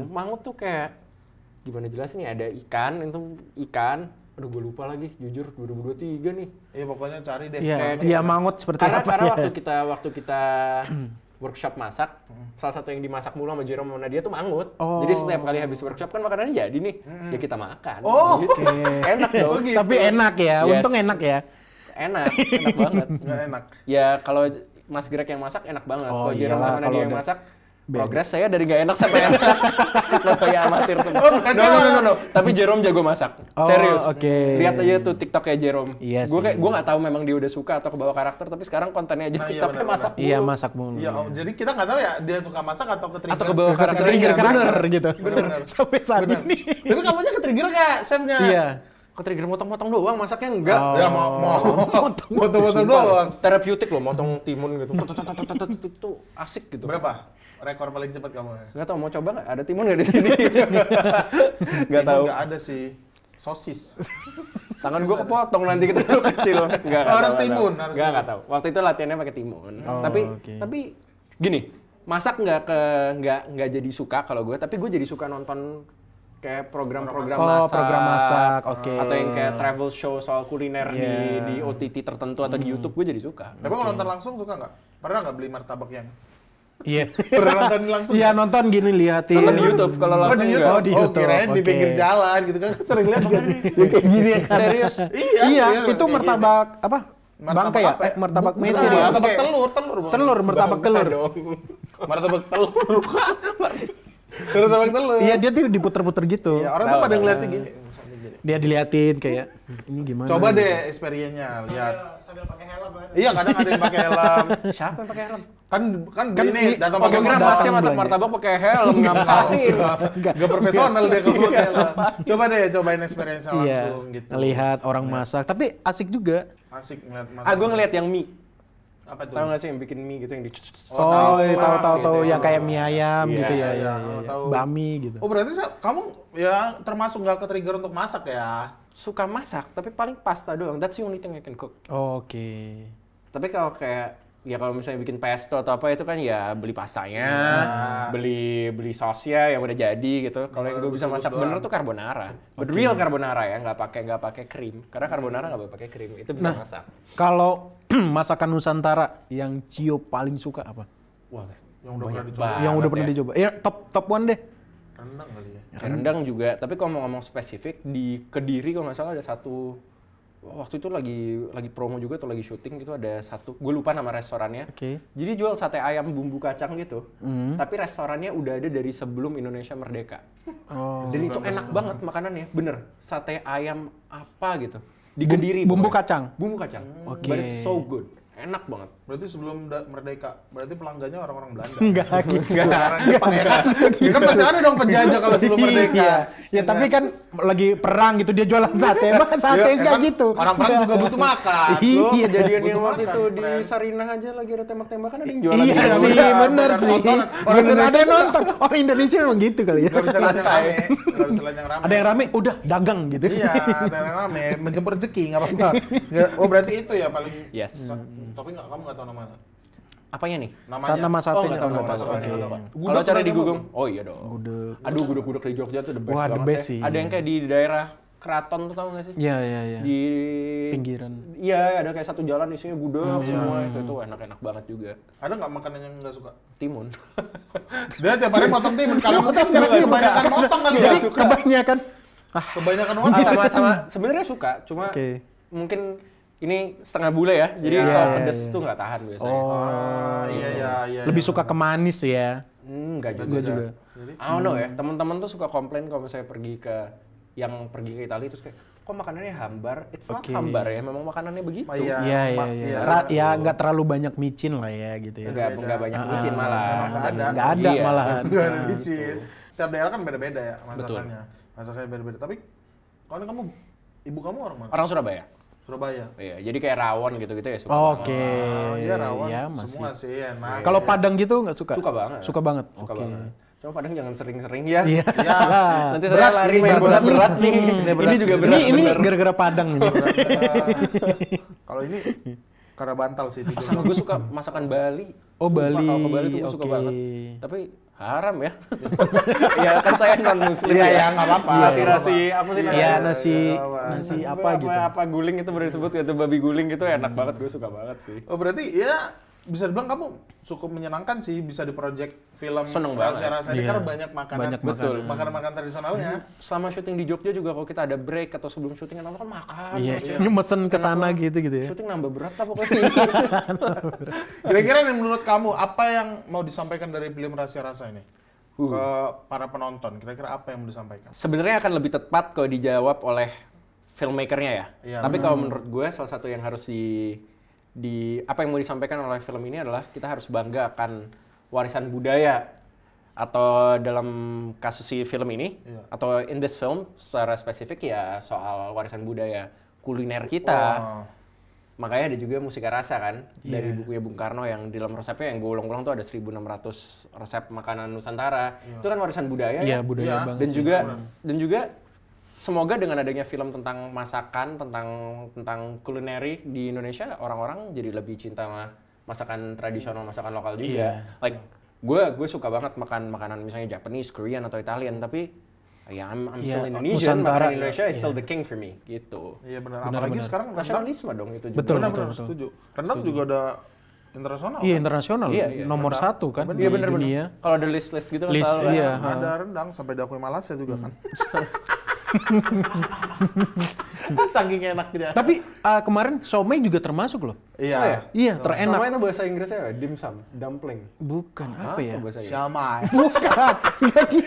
Mangut tuh kayak gimana jelasin ya? Ada ikan. Aduh, gue lupa lagi, jujur 2023 nih. Iya, pokoknya cari deh. Iya, mangut seperti apa? Karena waktu kita workshop masak. Salah satu yang dimasak mulu sama Jerome sama Nadia tuh mangut. Jadi setiap kali habis workshop kan makanannya jadi nih. Ya kita makan. Gitu. Enak dong. Gitu. Tapi enak ya, untung enak ya. Enak banget. Nggak enak. Ya kalau Mas Greg yang masak enak banget. Kalau Jerome sama Nadia yang masak, beda. progres saya dari nggak enak sampai enak. Lo kayak amatir semua. No. Tapi Jerome jago masak. Serius. Lihat aja tuh TikToknya Jerome. Iya gue nggak tahu memang dia udah suka atau kebawa karakter, tapi sekarang kontennya aja TikToknya masak mulu. Iya, masak mulu. Iya, jadi kita nggak tahu ya dia suka masak atau ke-trigger. Atau kebawa karakter gitu. Bener. Sampai saat ini. Tapi kamunya ke-trigger nggak chefnya? Iya. Ketrigger motong-motong doang, masaknya enggak. Ya mau motong-motong doang. Terapeutik loh, motong timun gitu. Itu asik gitu. Berapa rekor paling cepat kamu? Nggak tahu, mau coba nggak? Ada timun nggak di sini? Nggak tahu. Nggak ada sih. Sosis. Tangan gue kepotong nanti kita dulu kecil. Harus timun. Nggak tahu. Waktu itu latihannya pakai timun. Tapi gini, masak nggak jadi suka kalau gue. Tapi gue jadi suka nonton kayak program-program masak. Program masak, Atau yang kayak travel show soal kuliner di OTT tertentu atau di YouTube, gue jadi suka. Tapi kalau nonton langsung suka nggak? Pernah nggak beli martabak yang? Iya. Pernah nonton langsung? Iya, nonton gini, liatin. Nonton di YouTube, kalau langsung nggak. di YouTube. Kirain di pinggir jalan gitu kan. Sering lihat nggak sih? Kayak gini ya kan? Serius? Iya, itu martabak apa? Bangka ya? Martabak Messi. Martabak telur. Martabak telur. Martabak telur. Martabak telur. Iya, dia tuh diputer-puter gitu. Iya, orang tuh pada ngeliatin gini. Dia diliatin kayak ini gimana? Coba deh experience-nya, lihat. Sambil pakai helm kan? Iya, kadang ada yang pakai helm. Siapa yang pakai helm? Kan ini datang pakai Kira masnya masak martabak pakai helm, ngapain? Gak profesional dia kalau pakai helm. Coba deh, cobain experience langsung gitu. Lihat orang masak, tapi asik juga. Asik ngeliat masak. Gue ngeliat yang mie. Apa tuh? Tahu nggak sih yang bikin mie gitu yang di Tahu yang kayak mie ayam gitu ya. tahu. Bami gitu. Oh berarti kamu ya termasuk nggak ke-trigger untuk masak ya? suka masak, tapi paling pasta doang. That's the only thing I can cook. Oke. Tapi kalau kayak ya kalau misalnya bikin pesto atau apa itu kan ya beli pastanya, beli sausnya yang udah jadi gitu. Kalau yang gue bisa masak bener tuh carbonara. But real carbonara ya, nggak pakai krim. Karena carbonara nggak boleh pakai krim. Itu bisa masak. Kalau masakan Nusantara yang Cio paling suka apa? Wah, yang udah pernah dicoba. Yang udah pernah dicoba. Ya top one deh. Rendang kali ya. Rendang juga. Tapi kalau mau ngomong spesifik di Kediri kalau nggak salah ada satu. Waktu itu lagi promo juga tuh lagi syuting gitu ada satu, gue lupa nama restorannya. Jadi jual sate ayam bumbu kacang gitu, tapi restorannya udah ada dari sebelum Indonesia merdeka. Dan itu enak banget makanannya, bener. Sate ayam apa gitu di Kediri. Bumbu kacang. Bumbu kacang. But it's so good, enak banget. Berarti sebelum merdeka, berarti pelanggannya orang-orang Belanda. Enggak gitu. Jepang ya kan? Ya kan masih ada dong penjajah kalau sebelum merdeka. Ya tapi kan lagi perang gitu dia jualan sate, sate enggak gitu. Orang perang juga butuh makan. Iya, kejadian yang waktu itu di Sarinah aja lagi ada tembak-tembakan ada yang jualan. Iya sih, bener sih. Bener ada yang nonton. Orang Indonesia emang gitu kali ya. Gak bisa lihat yang rame. Gak bisa lihat yang rame. Ada yang rame, udah dagang gitu. Iya, ada yang rame. Menjemput rezeki, nggak apa-apa. Oh berarti itu ya paling. Yes. Tapi kamu nggak tahu namanya. Apanya nih? Nama satenya. Kalau cari di Google, oh iya dong. Aduh, gudeg-gudeg di Jogja tuh the best banget. Wah, the best sih. Ada yang kayak di daerah Keraton tuh tahu nggak sih? Iya. Di pinggiran. Iya, ada kayak satu jalan isinya gudeg semua itu enak-enak banget juga. Ada nggak makanan yang nggak suka? Timun. Dia tiap hari motong timun. Kalau motong kebanyakan motong kali ya. Kebanyakan. Kebanyakan motong. Sama sebenarnya suka, cuma mungkin ini setengah bule ya, jadi kalau pedes tuh nggak tahan biasanya. Oh, iya. Lebih suka ke manis ya. Enggak juga. I don't know ya, teman-teman tuh suka komplain kalau misalnya pergi ke Italia terus kayak, kok makanannya hambar? It's not hambar ya, memang makanannya begitu. Iya. Ya nggak terlalu banyak micin lah ya gitu ya. Nggak banyak micin malah. Nggak ada malahan. Nggak ada micin. Tiap daerah kan beda-beda ya masakannya. Masakannya beda-beda. Tapi kalau kamu, ibu kamu orang mana? Orang Surabaya. Iya, jadi kayak rawon gitu-gitu ya suka. Oke. Iya rawon. Iya, semua sih enak. Kalau Padang gitu nggak suka? Suka banget. Suka banget. Suka banget. Cuma Padang jangan sering-sering ya. Iya. Nanti saya lari main bola berat nih. Ini juga berat. Ini gara-gara Padang ini. Kalau ini karena bantal sih. Sama gue suka masakan Bali. Oh, Bali. Kalau ke Bali tuh gue suka banget. Tapi haram ya. Ya kan saya non muslim ya nggak apa-apa. Nasi apa sih namanya? Iya, nasi apa gitu. Apa guling itu baru disebut itu babi guling gitu enak banget, gue suka banget sih. Oh berarti ya bisa dibilang kamu cukup menyenangkan sih bisa di project film rasa-rasa ini karena banyak makanan tradisionalnya. Selama syuting di Jogja juga kalau kita ada break atau sebelum syuting kan makan. Iya, mesen ke sana gitu ya. Syuting nambah berat lah pokoknya. Kira-kira nih menurut kamu apa yang mau disampaikan dari film Rahasia-Rasa ini? Ke para penonton, kira-kira apa yang mau disampaikan? Sebenarnya akan lebih tepat kalau dijawab oleh filmmakernya ya. Tapi kalau menurut gue salah satu yang harus apa yang mau disampaikan oleh film ini adalah kita harus bangga akan warisan budaya, atau dalam kasus si film ini atau in this film secara spesifik ya soal warisan budaya kuliner kita. Makanya ada juga Musika Rasa kan dari bukunya Bung Karno yang di dalam resepnya yang gue ulang-ulang tuh ada 1.600 resep makanan Nusantara. Itu kan warisan budaya ya. Budaya banget. Dan juga semoga dengan adanya film tentang masakan, tentang kulineri di Indonesia, orang-orang jadi lebih cinta sama masakan tradisional, masakan lokal juga. Like gue suka banget makan makanan misalnya Japanese, Korean atau Italian, tapi ya I'm still Indonesian, makanan Indonesia is still the king for me gitu. Iya benar. Apalagi sekarang nasionalisme dong itu juga. Betul. Setuju. Rendang juga ada internasional. Iya, internasional. Nomor 1 kan. Iya benar. Kalau ada list gitu kan selalu ada rendang sampai diakui Malaysia juga kan. Saking enaknya. Tapi kemarin somai juga termasuk loh. Iya, terenak. Somai itu bahasa Inggrisnya apa? Dimsum, dumpling. Bukan, apa ya? Siamai. Bukan.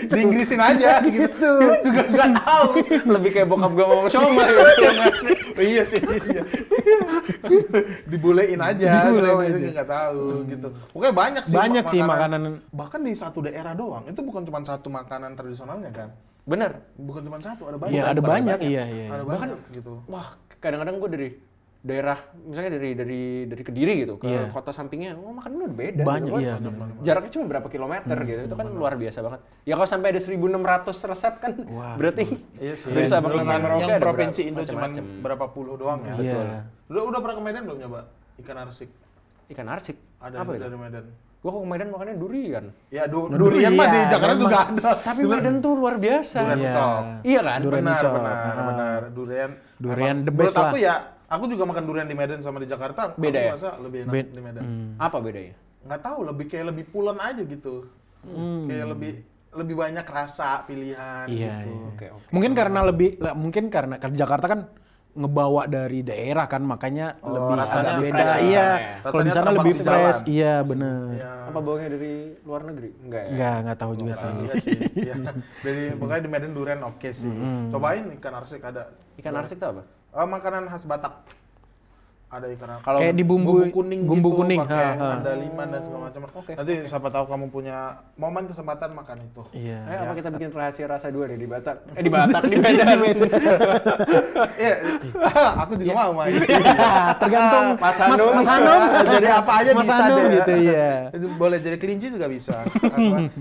Di Inggrisin aja gitu. Juga nggak tahu. Lebih kayak bokap gue ngomong somai. Iya sih. Dibolehin aja. Nggak tahu gitu. Pokoknya banyak sih makanan. Bahkan di satu daerah doang. Itu bukan cuma satu makanan tradisionalnya kan. Bener. Bukan cuma satu, ada banyak. Iya, ada banyak. Iya. Ada bahkan gitu. Wah, kadang-kadang gue dari daerah, misalnya dari Kediri gitu ke kota sampingnya, makanannya udah beda. Banyak, gitu. Jaraknya cuma berapa kilometer gitu, itu kan luar biasa banget. Ya kalau sampai ada 1.600 resep kan, berarti bisa makanan Merauke yang provinsi Indo cuma berapa puluh doang ya. Betul. Udah pernah ke Medan belum nyoba ikan arsik? Ikan arsik? Ada dari Medan. Gue ke Medan makannya durian. Ya durian mah di Jakarta juga ada. Tapi Medan tuh luar biasa. Durian ucok. Iya kan? Benar. Durian the best lah. Menurut aku aku juga makan durian di Medan sama di Jakarta. Beda ya? Aku rasa lebih enak di Medan. Apa bedanya? Nggak tahu, lebih pulen aja gitu. Kayak lebih banyak rasa pilihan gitu. Oke. Mungkin karena Jakarta kan ngebawa dari daerah kan, makanya lebih agak beda. Iya. Kalau di sana lebih fresh. Iya, benar. Apa bawangnya dari luar negeri? Enggak ya? Enggak tahu juga sih. Iya sih. Pokoknya di Medan durian oke sih. Cobain ikan arsik ada. Ikan arsik itu apa? Makanan khas Batak. Ada ikan arsik. Kayak di bumbu kuning pakai andaliman dan segala macam. Nanti siapa tahu kamu punya momen kesempatan makan itu. Iya. Apa kita bikin rahasia rasa 2 nih di Batak? Di Batak, di Medan. Iya. Aku juga mau main. Tergantung Mas Hanum jadi apa aja Mas bisa Hanum deh. gitu ya. Itu boleh jadi kelinci juga bisa.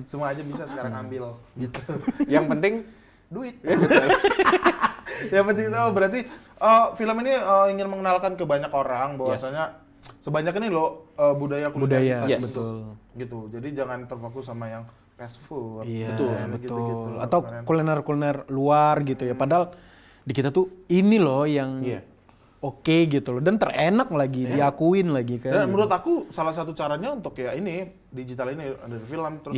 Semua aja bisa sekarang ambil gitu. Yang penting duit. Yang penting itu berarti film ini ingin mengenalkan ke banyak orang bahwasanya sebanyak ini loh budaya kuliner kita. Betul. Gitu. Jadi jangan terfokus sama yang fast food. Iya, betul. Gitu. Atau kuliner-kuliner luar gitu ya. Padahal di kita tuh ini loh yang oke gitu loh, dan terenak lagi, diakuin lagi kan. Dan menurut aku salah satu caranya untuk ya ini digital ini ada film terus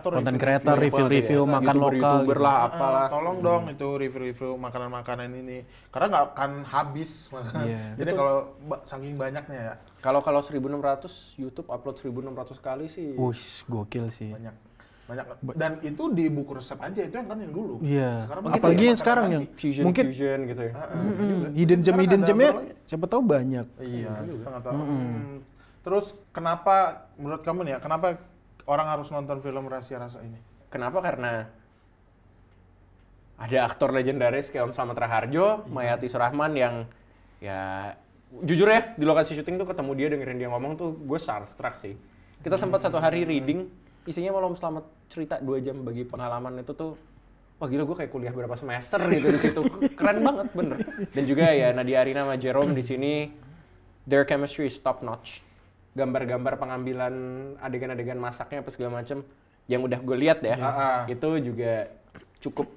content creator review makan lokal YouTuber gitu. lah apalah. Tolong dong itu review makanan-makanan ini karena nggak akan habis. Jadi kalau saking banyaknya ya. Kalau 1.600 YouTube upload 1.600 kali sih. Gokil sih. Banyak. Dan itu di buku resep aja itu yang dulu. Iya. Sekarang apalagi yang sekarang yang mungkin fusion gitu ya. hidden gemnya siapa tahu banyak. Iya. Kita nggak tahu. Terus kenapa menurut kamu nih ya? Kenapa orang harus nonton film Rahasia Rasa ini? Kenapa? Karena ada aktor legendaris kayak Om Slamet Raharjo, Mayati Surahman yang ya jujur ya di lokasi syuting tuh ketemu dia, dengerin dia ngomong tuh gue starstruck sih. Kita sempat satu hari reading, isinya malah Om Slamet cerita 2 jam bagi pengalaman itu tuh. Wah gila, gue kayak kuliah berapa semester gitu di situ. Keren banget bener. Dan juga ya Nadia Arina sama Jerome di sini, their chemistry is top notch. Gambar-gambar pengambilan adegan-adegan masaknya apa segala macem yang udah gue lihat ya, itu juga cukup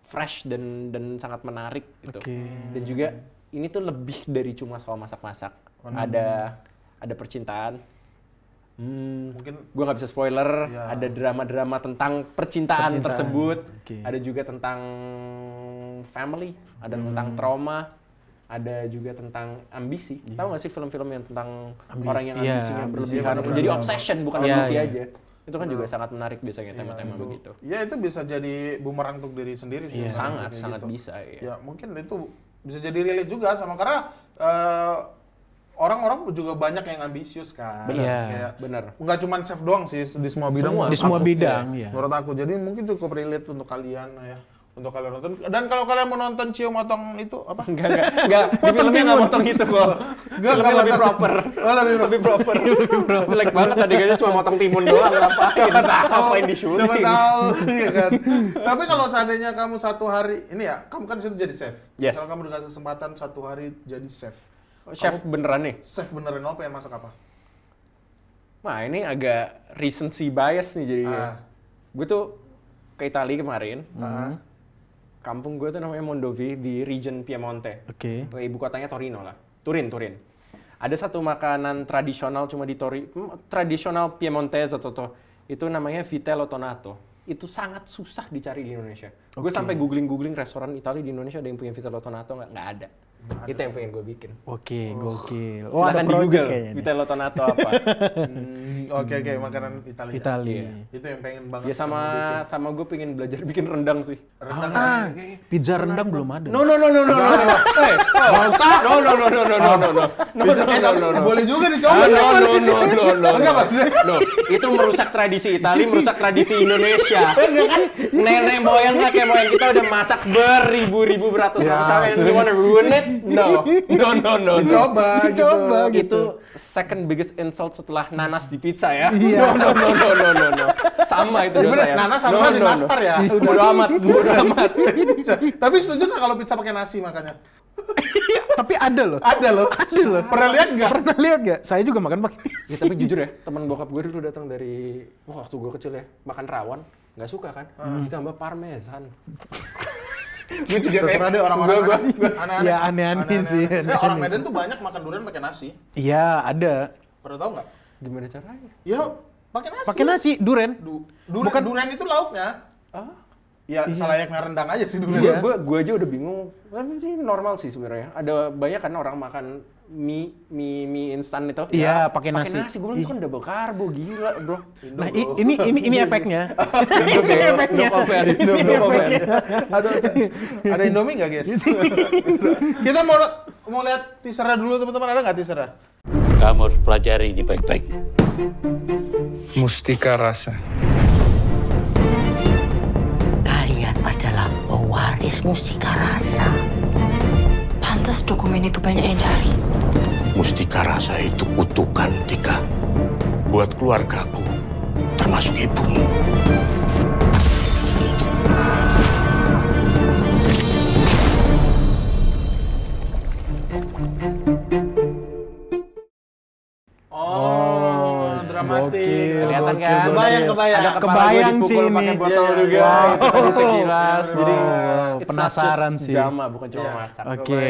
fresh dan sangat menarik gitu. Dan juga ini tuh lebih dari cuma soal masak-masak. Ada percintaan, Mungkin gue nggak bisa spoiler. Ada drama-drama tentang percintaan tersebut. Ada juga tentang family, ada tentang trauma, ada juga tentang ambisi. Tahu nggak sih film-film yang tentang orang yang ambisinya berlebihan, jadi obsession bukan ambisi aja. Itu kan juga sangat menarik biasanya tema-tema begitu. Ya itu bisa jadi bumerang untuk diri sendiri sih. Sangat bisa. Ya mungkin itu bisa jadi relate juga sama karena orang-orang juga banyak yang ambisius kan. Benar. Nggak cuma chef doang sih di semua bidang. Di semua bidang. Menurut aku. Jadi mungkin cukup relate untuk kalian ya. Untuk kalian nonton. Dan kalau kalian mau nonton Cio motong itu apa? Enggak. Di filmnya nggak motong gitu kok. Filmnya lebih proper. Lebih proper. Jelek banget adegannya cuma motong timun doang. Ngapain di syuting? Coba tahu. Ya kan? Tapi kalau seandainya kamu satu hari, ini ya, kamu kan di situ jadi chef. Misal kamu dikasih kesempatan satu hari jadi chef. Chef beneran nih? Chef beneran, kamu pengen masak apa? Nah ini agak recency bias nih jadinya. Gue tuh ke Italia kemarin. Kampung gue tuh namanya Mondovì di region Piemonte. Ibu kotanya Torino lah. Turin. Ada satu makanan tradisional cuma di tradisional Piemontese atau itu namanya vitello tonato. Itu sangat susah dicari di Indonesia. Gue sampai googling restoran Italia di Indonesia ada yang punya vitello tonato nggak ada. Itu yang pengen gue bikin. Gokil. Silakan di Google vitello tonato apa. Oke, makanan Italia. Itu yang pengen banget. Ya sama gue pengen belajar bikin rendang sih. Rendang. Pizza rendang belum ada. No. Boleh juga dicoba. No. Itu merusak tradisi Italia, merusak tradisi Indonesia. Kan nenek moyang kakek moyang kita udah masak beribu-ribu beratus-ratus tahun. You wanna ruin it? No. Dicoba. Itu second biggest insult setelah nanas di pizza ya. No. Sama itu dosa ya. Nanas harusnya di nastar ya. Bodo amat. Tapi setuju nggak kalau pizza pakai nasi makanya? Tapi ada loh. Pernah lihat nggak? Saya juga makan pakai nasi. Ya, tapi jujur ya, teman bokap gue dulu datang dari waktu gue kecil ya, makan rawon, nggak suka kan, ditambah parmesan. Gue juga terserah deh orang-orang aneh-aneh. Ya aneh-aneh sih. Orang Medan tuh banyak makan durian pakai nasi. Iya, ada. Pernah tahu nggak? Gimana caranya? Ya pakai nasi. Pakai nasi, durian. Bukan durian itu lauknya. Ya selayaknya rendang aja sih durian. Gue aja udah bingung. Ini normal sih sebenarnya. Ada banyak kan orang makan mie instan itu. Iya, pakai nasi. Gue bilang itu kan double karbo, gila bro. Nah ini efeknya. Ada Indomie nggak guys? Kita mau lihat teasernya dulu teman-teman, ada nggak teasernya? Kamu harus pelajari ini baik-baik. Mustika Rasa. Kalian adalah pewaris Mustika Rasa. Pantas dokumen itu banyak yang cari. Mustika Rasa itu kutukan, Tika. Buat keluargaku, termasuk ibumu. Dramatik. Kelihatan kan? Kebayang. Ada kebayang sih ini. Pakai botol juga. Itu sekilas. Jadi penasaran sih. Drama bukan cuma masak. Oke.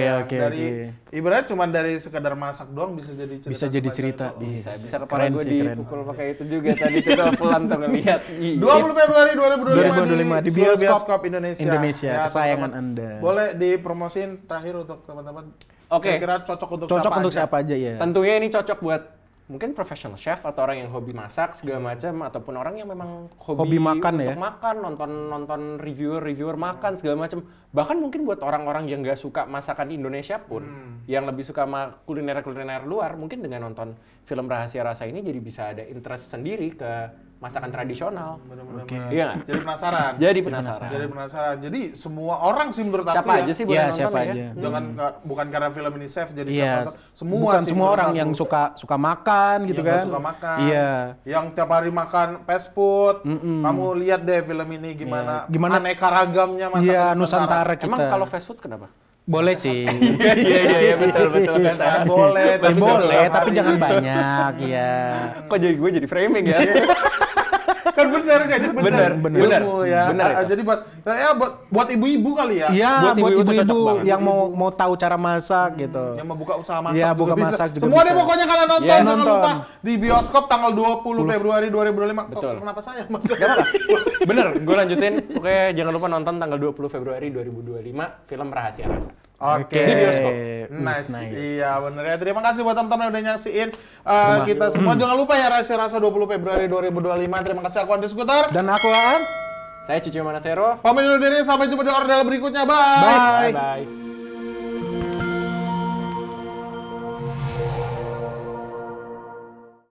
Ibaratnya cuma dari sekedar masak doang bisa jadi cerita. Bisa jadi cerita. Bisa kepala gue dipukul pakai itu juga tadi tuh pelan tuh ngelihat. 20 Februari 2025 di bioskop Indonesia. Kesayangan Anda. Boleh dipromosin terakhir untuk teman-teman. Oke. Kira-kira cocok untuk siapa aja ya. Tentunya ini cocok buat mungkin professional chef atau orang yang hobi masak segala macam ataupun orang yang memang hobi makan untuk makan, nonton reviewer makan segala macam. Bahkan mungkin buat orang-orang yang nggak suka masakan Indonesia pun, yang lebih suka kuliner luar, mungkin dengan nonton film Rahasia Rasa ini jadi bisa ada interest sendiri ke masakan tradisional. Iya nggak? Jadi penasaran. Jadi semua orang sih menurut aku siapa aja sih boleh nonton siapa ya. aja. Jangan bukan karena film ini chef jadi semua orang yang suka makan gitu kan. Suka makan. Iya. Yang tiap hari makan fast food. Kamu lihat deh film ini gimana aneka ragamnya masakan Iya, Nusantara kita. Emang kalau fast food kenapa? Boleh sih. Iya betul. Boleh, tapi jangan banyak ya. Kok jadi gue jadi framing ya? Kan bener kan? Bener. Ilmu ya. Jadi buat ibu-ibu kali ya. Iya, buat ibu-ibu yang mau tahu cara masak gitu. Yang mau buka usaha masak. Iya, buka masak juga. Semua deh bisa. pokoknya kalian nonton, jangan lupa di bioskop tanggal 20 Februari 2025. Betul. Kenapa saya? Gak apa-apa. Bener, gue lanjutin. Oke, jangan lupa nonton tanggal 20 Februari 2025 film Rahasia Rasa. Oke. Di bioskop. Nice. Iya bener ya. Terima kasih buat teman-teman yang udah nyaksiin kita semua. Jangan lupa ya Rahasia Rasa 20 Februari 2025. Terima kasih, aku Andi Skuter. Dan aku Aan. Saya Cicio Manasero. Pamit undur diri, sampai jumpa di Ordel berikutnya. Bye. Bye.